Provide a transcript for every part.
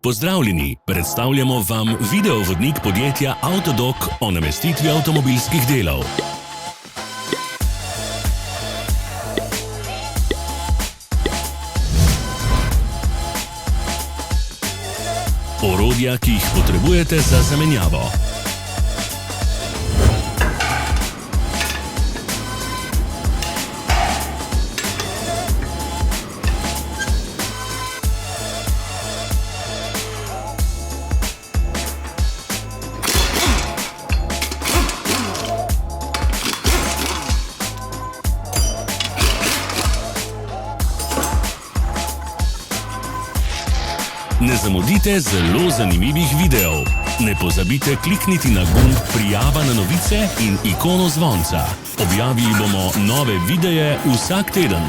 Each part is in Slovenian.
Pozdravljeni, predstavljamo vam videovodnik podjetja Autodoc o namestitvi avtomobilskih delov. Orodja, ki jih potrebujete za zamenjavo. Ne zamudite zelo zanimivih videov. Ne pozabite klikniti na gumb prijava na novice in ikono zvonca. Objavili bomo nove videe vsak teden.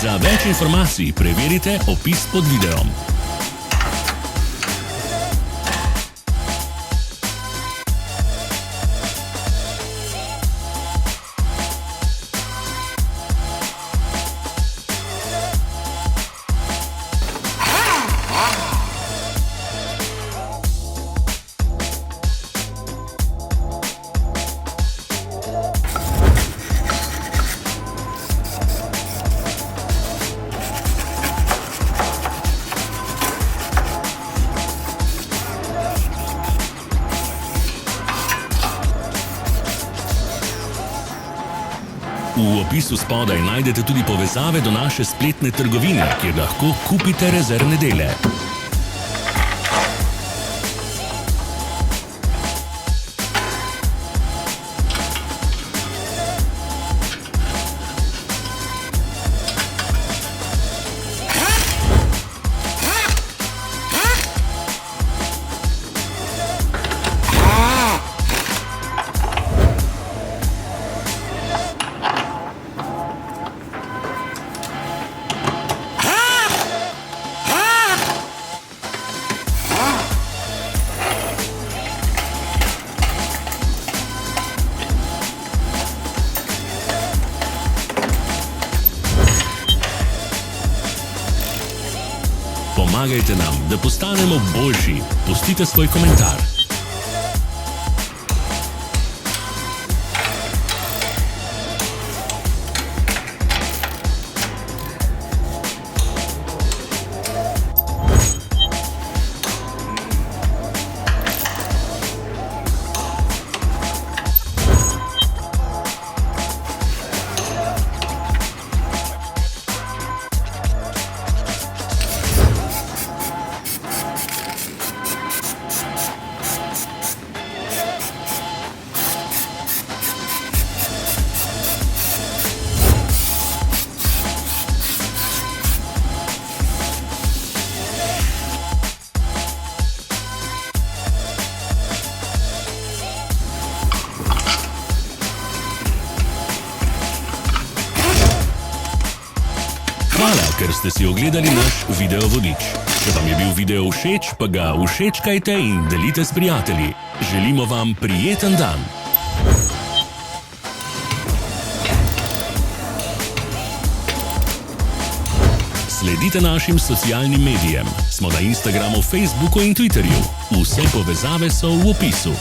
Za več informacij preverite opis pod videom. V opisu spodaj najdete tudi povezave do naše spletne trgovine, kjer lahko kupite rezervne dele. Pomagajte nam, da postanemo boljši. Pustite svoj komentar. Hvala, ker ste si ogledali naš videovodič. Če vam je bil video všeč, pa ga všečkajte in delite s prijatelji. Želimo vam prijeten dan! Sledite našim socialnim medijem. Smo na Instagramu, Facebooku in Twitterju. Vse povezave so v opisu.